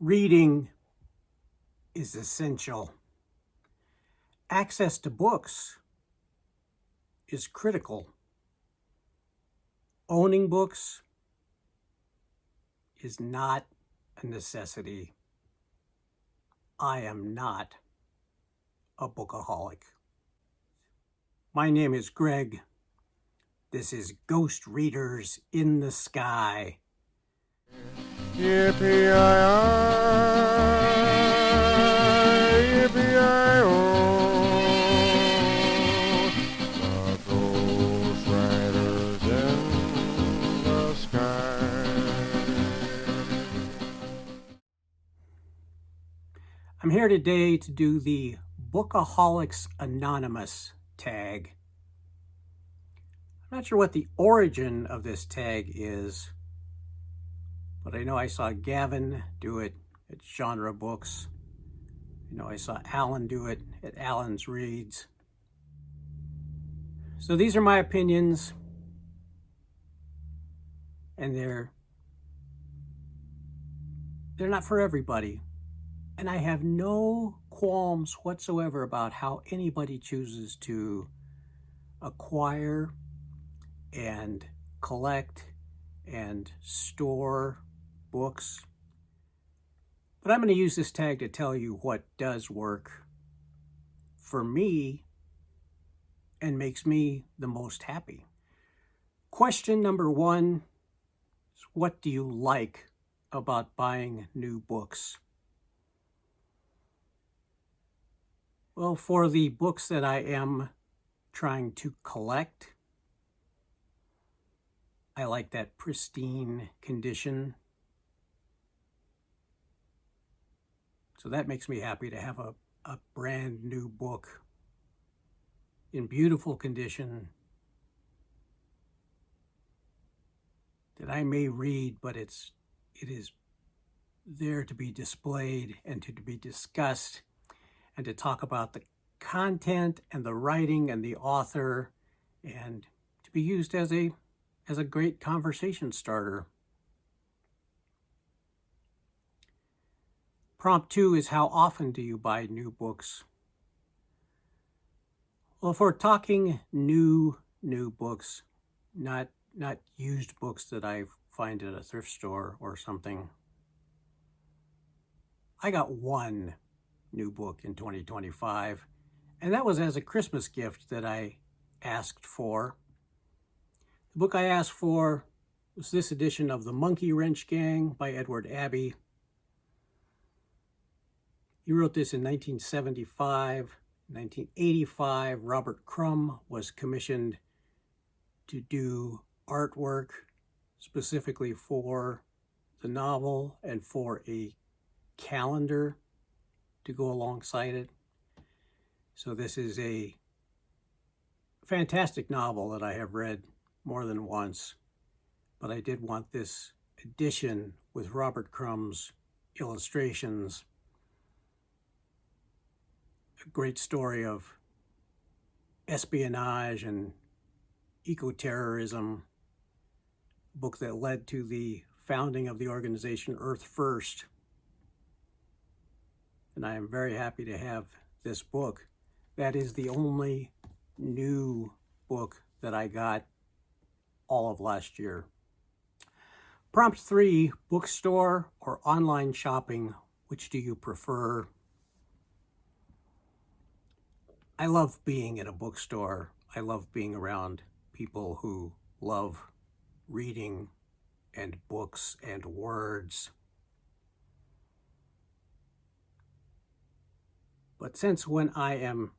Reading is essential. Access to books is critical. Owning books is not a necessity. I am not a bookaholic. My name is Greg. This is Ghost Readers in the Sky. Yippee-yi-yi, yippee-yi-yi-oh, the Ghost Riders in the Sky. I'm here today to do the Bookaholics Anonymous tag. I'm not sure what the origin of this tag is, but I know I saw Gavin do it at Genre Books. I saw Alan do it at Alan's Reads. So these are my opinions, and they're not for everybody. And I have no qualms whatsoever about how anybody chooses to acquire and collect and store books. But I'm going to use this tag to tell you what does work for me and makes me the most happy. Question number one is, what do you like about buying new books? Well, for the books that I am trying to collect, I like that pristine condition. So that makes me happy to have a brand new book in beautiful condition that I may read, but it is there to be displayed and to be discussed and to talk about the content and the writing and the author, and to be used as a great conversation starter. Prompt 2 is, how often do you buy new books? Well, if we're talking new books, not used books that I find at a thrift store or something, I got one new book in 2025, and that was as a Christmas gift that I asked for. The book I asked for was this edition of The Monkey Wrench Gang by Edward Abbey. He wrote this in 1975. 1985, Robert Crumb was commissioned to do artwork specifically for the novel and for a calendar to go alongside it. So this is a fantastic novel that I have read more than once, but I did want this edition with Robert Crumb's illustrations. A great story of espionage and eco-terrorism, a book that led to the founding of the organization Earth First. And I am very happy to have this book. That is the only new book that I got all of last year. Prompt 3, bookstore or online shopping, which do you prefer? I love being at a bookstore. I love being around people who love reading and books and words. But since when I am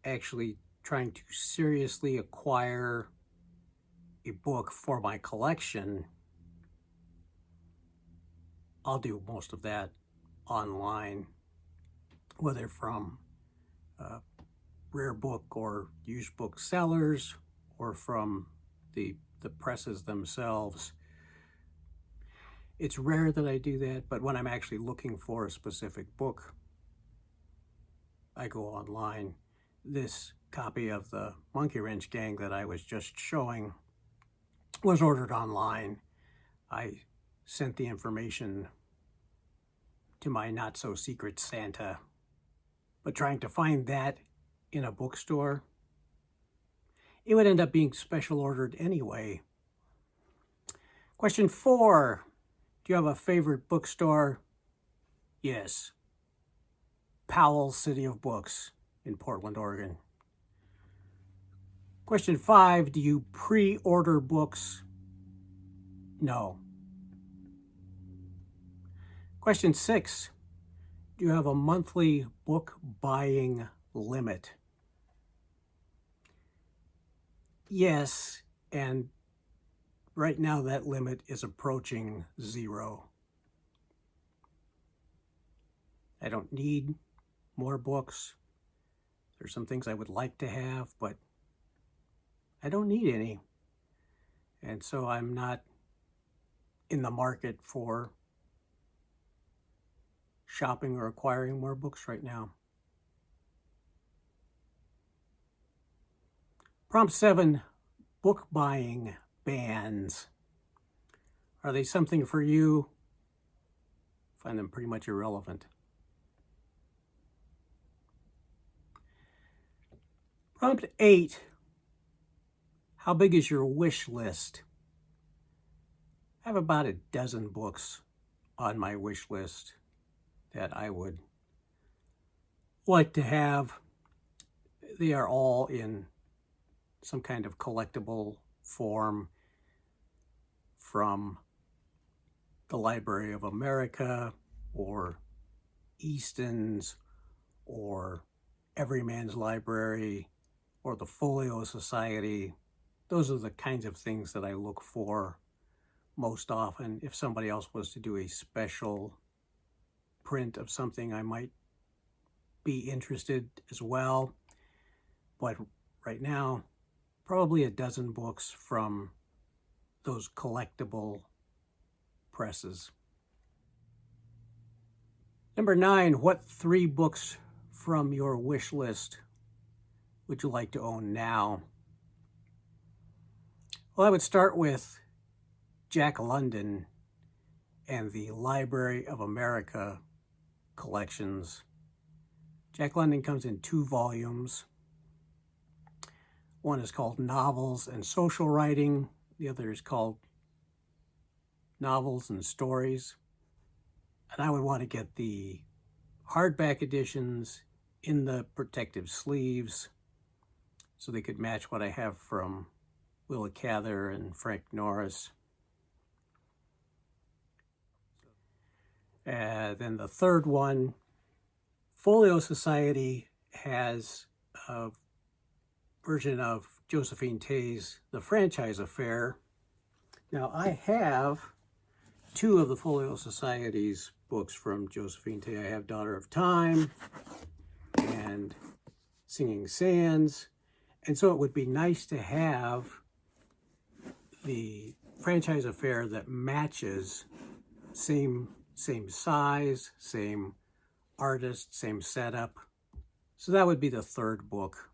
actually trying to seriously acquire a book for my collection, I'll do most of that online, whether from rare book or used book sellers or from the presses themselves. It's rare that I do that, but when I'm actually looking for a specific book, I go online. This copy of The Monkey Wrench Gang that I was just showing was ordered online. I sent the information to my not-so-secret Santa. But trying to find that in a bookstore, it would end up being special ordered anyway. Question 4. Do you have a favorite bookstore? Yes. Powell's City of Books in Portland, Oregon. Question 5. Do you pre-order books? No. Question 6. Do you have a monthly book buying limit? Yes, and right now that limit is approaching 0. I don't need more books. There's some things I would like to have, but I don't need any. And so I'm not in the market for shopping or acquiring more books right now. Prompt 7, book buying bans. Are they something for you? I find them pretty much irrelevant. Prompt 8, how big is your wish list? I have about a dozen books on my wish list that I would like to have. They are all in some kind of collectible form, from the Library of America or Easton's or Everyman's Library or the Folio Society. Those are the kinds of things that I look for most often. If somebody else was to do a special print of something, I might be interested as well. But right now, probably a dozen books from those collectible presses. Number 9, what 3 books from your wish list would you like to own now? Well, I would start with Jack London and the Library of America collections. Jack London comes in 2 volumes. One is called Novels and Social Writing. The other is called Novels and Stories. And I would want to get the hardback editions in the protective sleeves so they could match what I have from Willa Cather and Frank Norris. Then the third one, Folio Society has a version of Josephine Tey's The Franchise Affair. Now, I have 2 of the Folio Society's books from Josephine Tey. I have Daughter of Time and Singing Sands. And so it would be nice to have the Franchise Affair that matches, same size, same artist, same setup. So that would be the third book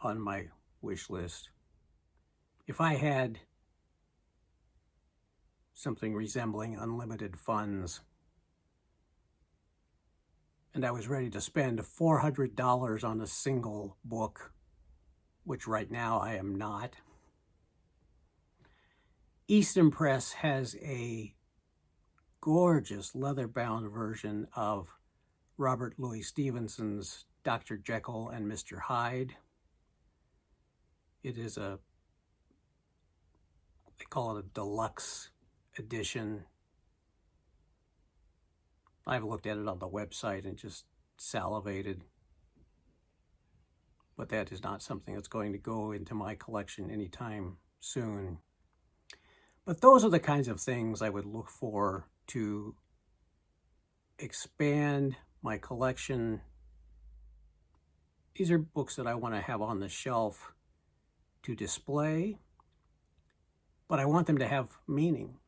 on my wish list. If I had something resembling unlimited funds and I was ready to spend $400 on a single book, which right now I am not, Easton Press has a gorgeous leather-bound version of Robert Louis Stevenson's Dr. Jekyll and Mr. Hyde. It is they call it a deluxe edition. I've looked at it on the website and just salivated. But that is not something that's going to go into my collection anytime soon. But those are the kinds of things I would look for to expand my collection. These are books that I want to have on the shelf to display, but I want them to have meaning.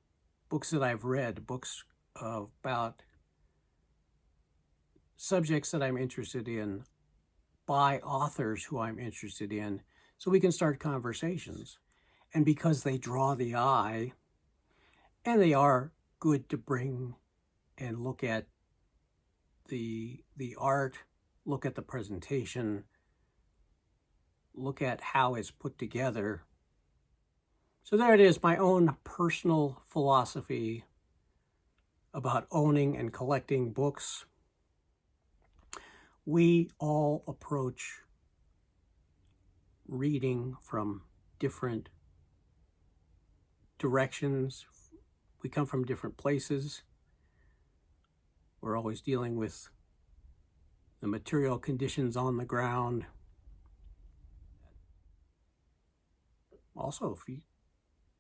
Books that I've read, books about subjects that I'm interested in, by authors who I'm interested in, so we can start conversations. And because they draw the eye, and they are good to bring and look at the art, look at the presentation, look at how it's put together. So there it is, my own personal philosophy about owning and collecting books. We all approach reading from different directions. We come from different places. We're always dealing with the material conditions on the ground. Also, if you're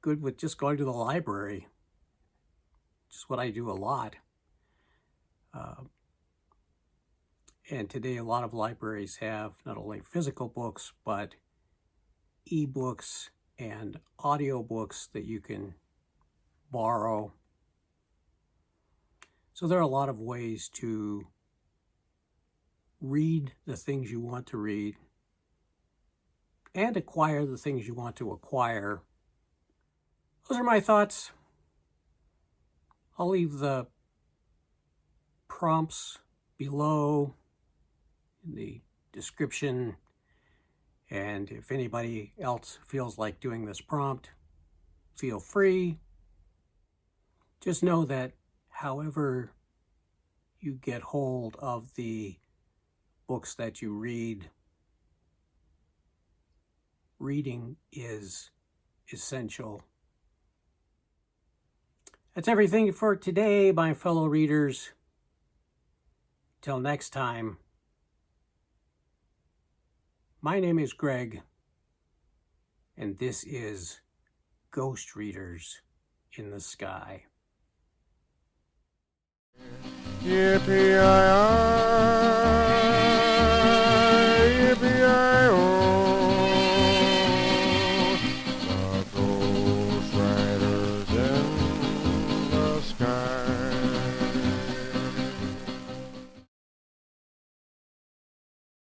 good with just going to the library, which is what I do a lot. And today a lot of libraries have not only physical books, but ebooks and audiobooks that you can borrow. So there are a lot of ways to read the things you want to read and acquire the things you want to acquire. Those are my thoughts. I'll leave the prompts below in the description. And if anybody else feels like doing this prompt, feel free. Just know that however you get hold of the books that you read, reading is essential. That's everything for today, my fellow readers. Till next time, my name is Greg, and this is Ghost Readers in the Sky. Yippee-yi-yi.